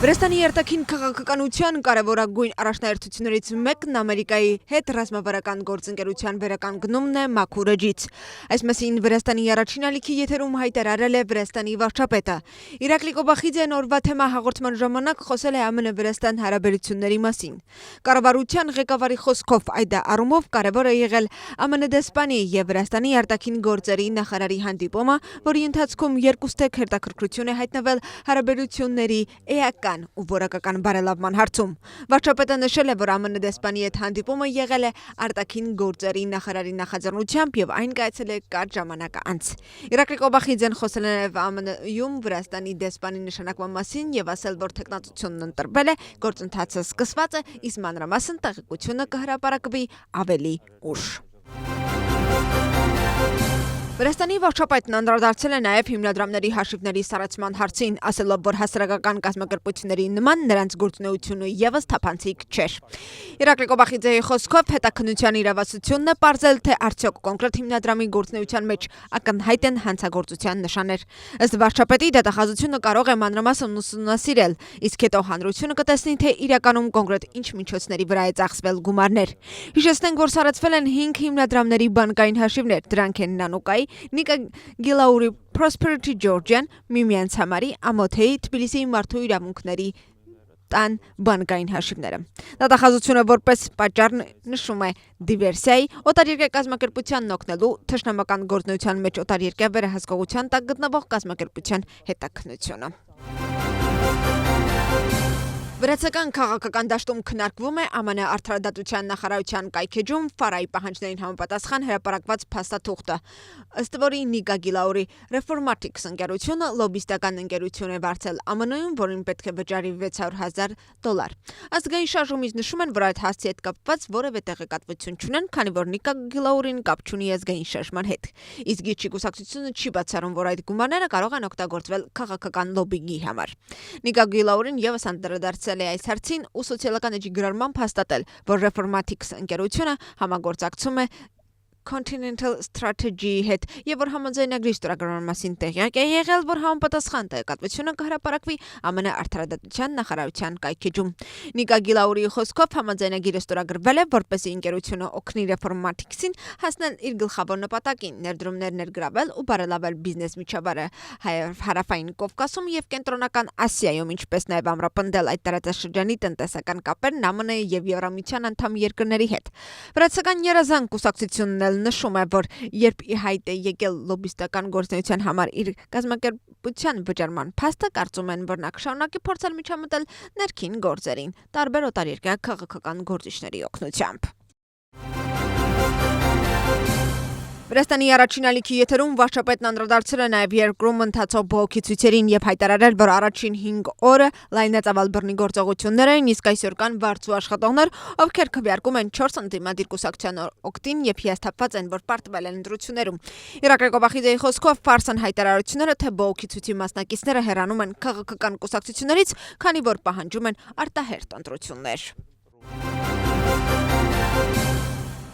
Վրաստանի արտաքին քաղաքականության կարևորագույն առաջնահերթություններից մեկն Ամերիկայի հետ ռազմավարական գործընկերության վերականգնումն է մաքուր էջից։ Այս մասին Վրաստանի առաջին ալիքի եթերում հայտարարել է Վրաստանի վարչապետը։ Իրակլի Կոբախիձեն օրվա թեմա հաղորդման ժամանակ խոսել է ԱՄՆ-Վրաստան հարաբերությունների մասին։ Կառավարության ղեկավարի խոսքով այդ առումով կարևոր է եղել ԱՄՆ դեսպանի եւ Վրաստանի արտաքին գործերի նախարարի հանդիպումը, որի ընթացքում երկուստեք հետաքրքրություն է հայտնվել հարաբերությունների էական ու որակական բարելավման հարցում։ Վարչապետը նշել է, որ ԱՄՆ դեսպանի հետ հանդիպումը եղել է արտաքին գործերի նախարարի նախաձեռնությամբ եւ այն կայացել է կարճ ժամանակ անց։ Իրակլի Կոբախիձեն խոսել է նաեւ ԱՄՆ-ում Վրաստանի դեսպանի նշանակման մասին եւ ասել, որ տեխնատությունն ընտրվել է, գործընթացը սկսված է, իսկ մանրամասն տեղեկությունը կհրապարակվի ավելի ուշ։ Վրաստանի վարչապետն անդրադարձել է նաև հիմնադրամների հաշիվների սառեցման հարցին, ասելով, որ հասարակական կազմակերպությունների նման նրանց գործունեությունը ևս թափանցիկ չէր։ Իրակլի Կոբախիձեի խոսքով հետաքննության իրավասությունն է պարզել, թե արդյոք կոնկրետ հիմնադրամի գործունեության մեջ ակնհայտ են հանցագործության նշաններ։ Ըստ վարչապետի դատախազությունը կարող է մանրամասն ուսումնասիրել, իսկ հետո հանրությունը կտեսնի, թե իրականում կոնկրետ ինչ միջոցների վրա է ծախսվել գումարներ։ Հիշեցնենք, որ սառեցվել են 5 հիմնադրամների բանկային հաշիվներ, դրանք են Նանուկայի, Նիկա Գիլաուրի, Prosperity Georgian, Միմյանց համարի, Ամոթեի, Թբիլիսիի մարդու իրավունքների տան բանկային հաշիվները։ Դատախազությունը որպես պատճառ նշում է դիվերսիայի, օտարերկրյա կազմակերպությանն օգնելու, թշնամական գործունեության մեջ օտարերկրյա վերահսկողության տակ գտնվող կազմակերպության հետաքննությունը։ Վրացական քաղաքական դաշտում քննարկվում է ԱՄՆ արդարադատության նախարարության կայքեջում Ֆարայի պահանջներին համապատասխան հրապարակված փաստաթուղթը, ըստ որի Նիկա Գիլաուրի Reformatics ընկերությունը լոբիստական ընկերություն է վարձել ԱՄՆ-ում, որին պետք է վճարի $600,000։ Ազգային շարժումից նշում են, որ այդ հասցի հետ կապված որևէ տեղեկատվություն չունեն, քանի որ Նիկա Գիլաուրին կապ չունի ազգային շարժման հետ։ Իսկ Գիչի կուսակցությունը չի բացառում, որ այդ գումարները կարող են օգտագործվել քաղաքական լոբինգի համար։ Նիկա Գիլաուրին ևս անդրադարձել է այս հարցին ու սոցիալական էջի գրառմամբ հաստատել, որ Reformatics ընկերությունը համագործակցում է Continental Strategy-ի հետ եւ որ համաձայնագրի ստորագրման մասին տեղյակ է եղել, որ համապատասխան տեղեկատվությունը կհրապարակվի ԱՄՆ արդարադատության նախարարության կայքեջում։ Նիկա Գիլաուրի խոսքով համաձայնագիրը ստորագրվել է, որպեսզի ընկերությունը օգնի Reformatics-ին հասնել իր գլխավոր նպատակին՝ ներդրումներ ներգրավել ու բարելավել բիզնես միջավայրը հարավային Կովկասում եւ կենտրոնական Ասիայում, ինչպես նաեւ ամրապնդել այդ տարածաշրջանի տնտեսական կապերն ԱՄՆ եւ Եվրամիության անդամ երկրների հետ։ Վրացական երազանք կուսակցությունն նշում է, որ երբ ի հայտ է եկել լոբիստական գործունեության համար իր կազմակերպության վճարման փաստը, կարծում են, որ նա կշարունակի փորձել միջամտել ներքին գործերին, տարբեր օտարերկրյա քաղաքական գործիչների օգնությամբ։ Վրաստանի առաջին ալիքի եթերում վարչապետն անդրադարձել է նաև երկրում ընթացող բողոքի ցույցերին եւ հայտարարել, որ առաջին 5 օրը լայնածավալ բռնի գործողություններ են, իսկ այսօր կան բարձու աշխատողներ, ովքեր քվեարկում են 4 ընդդիմադիր կուսակցության օգտին եւ հիասթափված են, որ պարտվել են ընտրություններում։ Իրակլի Կոբախիձեի խոսքով ֆարսան հայտարարությունները, թե բողոքի ցույցի մասնակիցները հեռանում են քաղաքական կուսակցություններից, քանի որ պահանջում են արտահերթ ընտրություններ։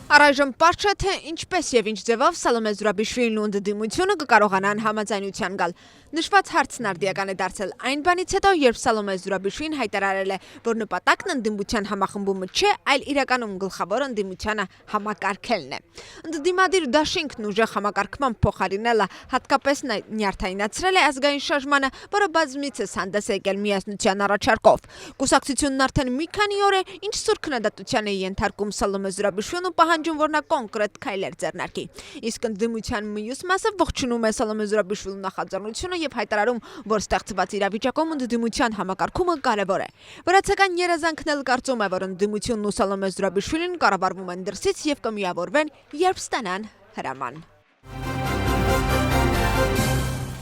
Առայժմ պարզ չէ, թե ինչպես եւ ինչ ձևով Սալոմե Զուրաբիշվիլին ու ընդդիմությունը կկարողանան համաձայնության գալ։ Նշված հարցն արդիական է դարձել այն բանից հետո, երբ Սալոմե Զուրաբիշվիլին հայտարարել է, որ նպատակն ընդդիմության համախմբումը չէ, այլ իրականում գլխավոր ընդդիմությանը համակարգելն է։ Ընդդիմադիր դաշինքն ուժեղ համակարգման փոխարինելը հատկապես նյարդայնացրել է ազգային շարժմանը, որը բազմիցս հանդես է եկել միասնության առաջարկով։ Կուսակցությունն արդեն մի քանի օր է, ինչ սուր քննադատության է ենթարկում Սալոմե Զուրաբիշվիլին ու պահանջում, որ նա կոնկրետ քայլեր ձեռնարկի։ Իսկ ընդդիմության մյուս մասը ողջունում է Սալոմե Զուրաբիշվիլիի նախաձեռնությունը եւ հայտարարում, որ ստեղծված իրավիճակում ընդդիմության համակարգումը կարևոր է։ Վրացական երազանքն էլ կարծում է, որ ընդդիմությունն ու Սալոմե Զուրաբիշվիլին կառավարվում են դրսից եւ կմիավորվեն, երբ ստանան հրաման։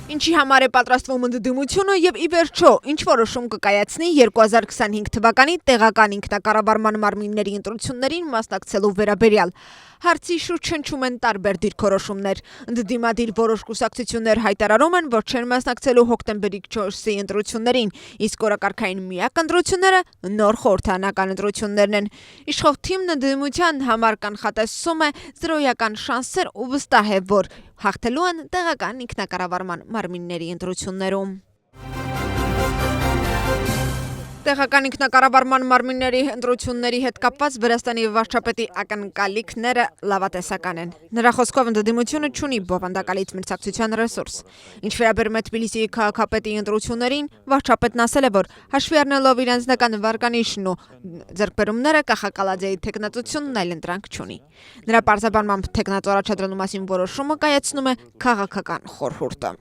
Ինչի համար է պատրաստվում ընդդիմությունը եւ ի վերջո ինչ որոշում կկայացնի 2025 թվականի տեղական ինքնակառավարման մարմինների ընտրություններին մասնակցելու վերաբերյալ։ Հարցի շուրջ հնչում են տարբեր դիրքորոշումներ։ Ընդդիմադիր որոշ կուսակցություններ հայտարարում են, որ չեն մասնակցելու հոկտեմբերի 4-ի ընտրություններին, իսկ օրակարգային միակ ընտրությունները նոր խորհրդարանական ընտրություններն են։ Իշխող թիմն ընդդիմության համար կանխատեսում է զրոյական շանսեր ու վստահ է, որ հաղթելու են տեղական ինքնակառավարման մարմինների ընտրություններում։ Տեղական ինքնակառավարման մարմինների ընտրությունների հետ կապված Վրաստանի վարչապետի ակնկալիքները լավատեսական են։ Նրա խոսքով ընդդիմությունը չունի բովանդակալից մրցակցության ռեսուրս։ Ինչ վերաբերում է Թբիլիսիի քաղաքապետի ընտրություններին, վարչապետն ասել է, որ հաշվի առնելով իր անձնական վարկանիշն ու ձեռքբերումները, Կախակալաձեի թեկնածությունն այլ ընտրանք չունի։ Նրա պարզաբանմամբ թեկնածու առաջադրելու մասին որոշումը կայացնում է քաղաքական խորհուրդը։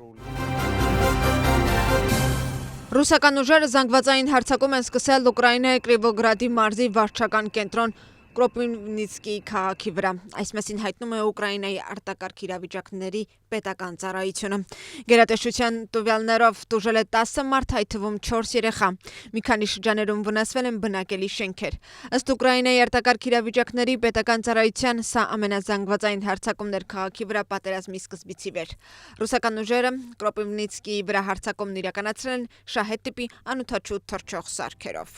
Ռուսական ուժերը զանգվածային հարձակում են սկսել Ուկրաինայի Կրիվոգրադի մարզի վարչական կենտրոն Կրոպիվնիցկիի քաղաքի վրա։ Այս մասին հայտնում է Ուկրաինայի արտակարգ իրավիճակների պետական ծառայությունը։ Գերատեսչության տվյալներով տուժել է 10 մարդ, այդ թվում 4 երեխա։ Մի քանի շրջաներում վնասվել են բնակելի շենքեր։ Ըստ Ուկրաինայի արտակարգ իրավիճակների պետական ծառայության սա ամենազանգվածային հարձակումն էր քաղաքի վրա պատերազմի սկզբից ի վեր։ Ռուսական ուժերը Կրոպիվնիցկիի վրա հարձակումն իրականացրել են շահեդ տիպի անօդաչու թռչող սարքերով։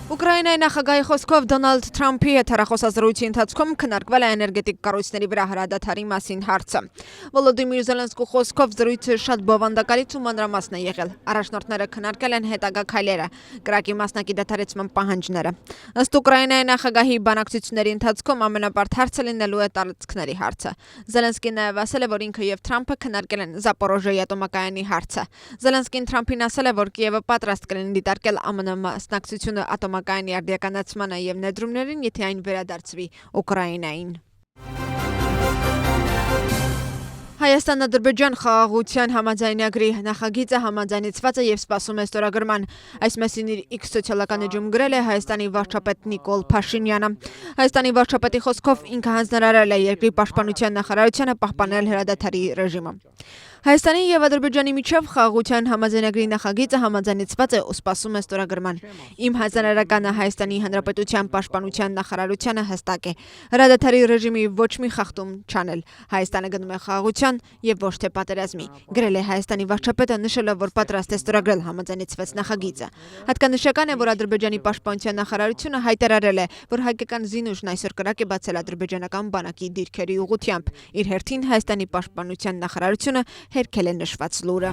Ուկրաինայի նախագահի խոսքով Դոնալդ Թրամփի հետ հեռախոսազրույցի ընթացքում քննարկվել է էներգետիկ կառույցների վրա հրադադարի մասին հարցը։ Վոլոդիմիր Զելենսկու խոսքով զրույցը շատ բովանդակալից ու մանրամասն է եղել։ Առաջնորդները քննարկել են հետագա քայլերը, կրակի մասնակի դադարեցման պահանջները։ Ըստ Ուկրաինայի նախագահի բանակցությունների ընթացքում ամենաբարդ հարցը լինելու է տարածքների հարցը։ Զելենսկին նաև ասել է, որ ինքը եւ Թրամփը քննարկել են Զապորոժիեի ատոմակայանի հարցը։ Զելենսկին Թրամփին ասել է, որ Կիևը պատրաստ կլինի դիտարկել ԱՄՆ մասնակցությունը ատոմակայանի արդիականացմանը եւ ներդրումներին, եթե այն վերադարձվի Ուկրաինային։ Հայաստան-Ադրբեջան խաղաղության համաձայնագրի նախագիծը համաձայնեցված է եւ սպասում է ստորագրման։ Այս մասին իր X սոցիալական էջում գրել է Հայաստանի վարչապետ Նիկոլ Փաշինյանը։ Հայաստանի վարչապետի խոսքով ինքը հանձնարարել է երկրի պաշտպանության նախարարությանը պահպանել հրադադարի ռեժիմը։ Հայաստանի եւ Ադրբեջանի միջև խաղաղության համաձայնագրի նախագիծը համաձայնեցված է ու սպասում է ստորագրման։ Իմ հանձնարարականը Հայաստանի Հանրապետության պաշտպանության նախարարությանը հստակ է։ Հրադադարի ռեժիմի ոչ մի խախտում չանել։ Հայաստանը գնում է խաղաղության եւ ոչ թե պատերազմի, գրել է Հայաստանի վարչապետը, նշելով, որ պատրաստ է ստորագրել համաձայնեցված նախագիծը։ Հատկանշական է, որ Ադրբեջանի պաշտպանության նախարարությունը հայտարարել է, որ հայկական զինուժն այսօր կրակ է բացել ադրբեջանական բանակի դիրքերի ուղղությամբ։ Իր հերթին Հայաստանի պաշտպանության նախարարությունը հերքել է նշված լուրը։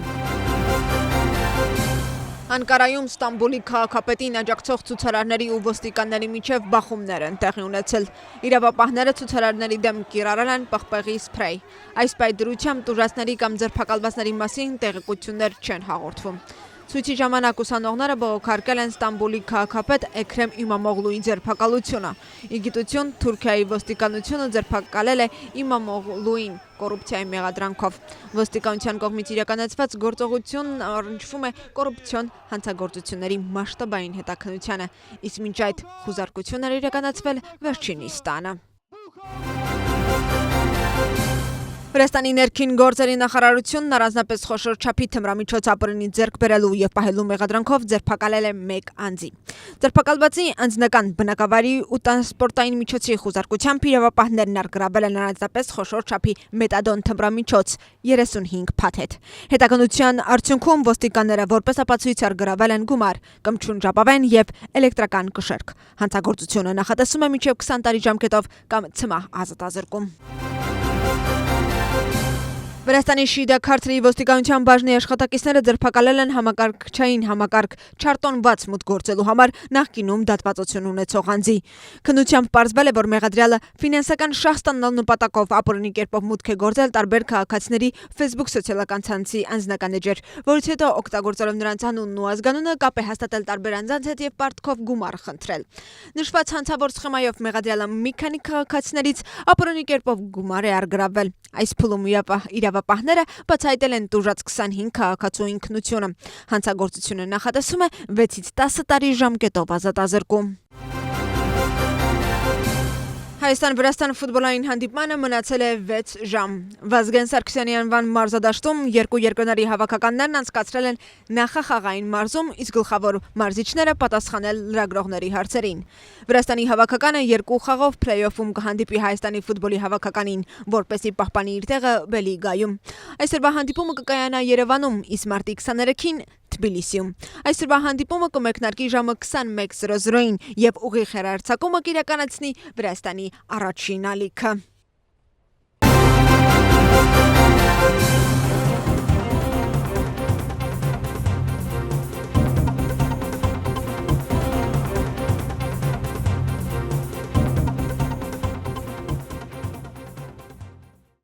Անկարայում Ստամբուլի քաղաքապետին աջակցող ցուցարարների ու ոստիկանների միջև բախումներ են տեղի ունեցել։ Իրավապահները ցուցարարների դեմ կիրառել են պղպեղի սփրեյ։ Այս պայդրությամբ տուժածների կամ ձերբակալվածների մասին տեղեկություններ չեն հաղորդվում։ Ցույցի ժամանակ ուսանողները բողոքարկել են Ստամբուլի քաղաքապետ Էքրեմ Իմամօղլուի ձերբակալությունը։ Ի գիտություն Թուրքիայի ոստիկանությունը ձերբակալել է Իմամօղլուին կոռուպցիայի մեղադրանքով։ Ոստիկանության կողմից իրականացված գործողությունն առնչվում է կոռուպցիոն հանցագործությունների մասշտաբային հետաքննությանը, իսկ մինչ այդ խուզարկություն էր իրականացվել վերջինիս տանը։ Վրաստանի ներքին գործերի նախարարությունն առանձնապես խոշոր չափի թմրամիջոց ապօրինի ձեռք բերելու եւ պահելու մեղադրանքով ձերբակալել է 1 անձի։ Ձերբակալվածի անձնական բնակավարի ու տրանսպորտային միջոցի խուզարկությամբ իրավապահներն առգրավել են առանձնապես խոշոր չափի մետադոն թմրամիջոց 35 փաթեթ։ Հետաքննության արդյունքում ոստիկանները որպես ապացույց առգրավել են գումար, կմչուն ժապավեն եւ էլեկտրական կշեռք։ Հանցագործությունը նախատեսում է մինչեւ 20 տարի ժամկետով կամ ցմահ ազատազրկում։ Վրաստանի Շիդա Քարթրի ոստիկանության բաժնի աշխատակիցները ձերբակալել են համակարգչային համակարգ չարտոնված մուտք գործելու համար նախկինում դատվածություն ունեցող անձի։ Քննությամբ պարզվել է, որ մեղադրյալը ֆինանսական շահ ստանալու նպատակով ապօրինի կերպով մուտք է գործել տարբեր քաղաքացիների Facebook սոցիալական ցանցի անձնական էջեր, որից հետո օգտագործելով նրանց անունն ու ազգանունը կապ է հաստատել տարբեր անձանց հետ եւ պարտքով գումար խնդրել։ Նշված հանցավոր սխեմայով մեղադրյալը մի քանի քաղաքացիներից ապօրինի կերպով գումար է առգրավել։ Այս փուլում իրավապահները բացահայտել են տուժած 25 քաղաքացու ինքնությունը։ Հանցագործությունը նախատեսում է 6-ից 10 տարի ժամկետով ազատազրկում։ Հայաստան-Վրաստան ֆուտբոլային հանդիպմանը մնացել է 6 ժամ։ Վազգեն Սարգսյանի անվան մարզադաշտում երկու երկրների հավաքականներն անցկացրել են նախախաղային մարզում, իսկ գլխավոր մարզիչները պատասխանել լրագրողների հարցերին։ Վրաստանի հավաքականը 2 խաղով փլեյօֆում կհանդիպի Հայաստանի ֆուտբոլի հավաքականին, որպեսզի պահպանի իր տեղը B-լիգայում։ Այսօրվա հանդիպումը կկայանա Երևանում, իսկ մարտի 23-ին Թբիլիսիում։ Այսօրվա հանդիպումը կմեկնարկի ժամը 21:00-ին եւ ուղիղ հեռարձակումը կիրականացնի Վրաստանի առաջին ալիքը։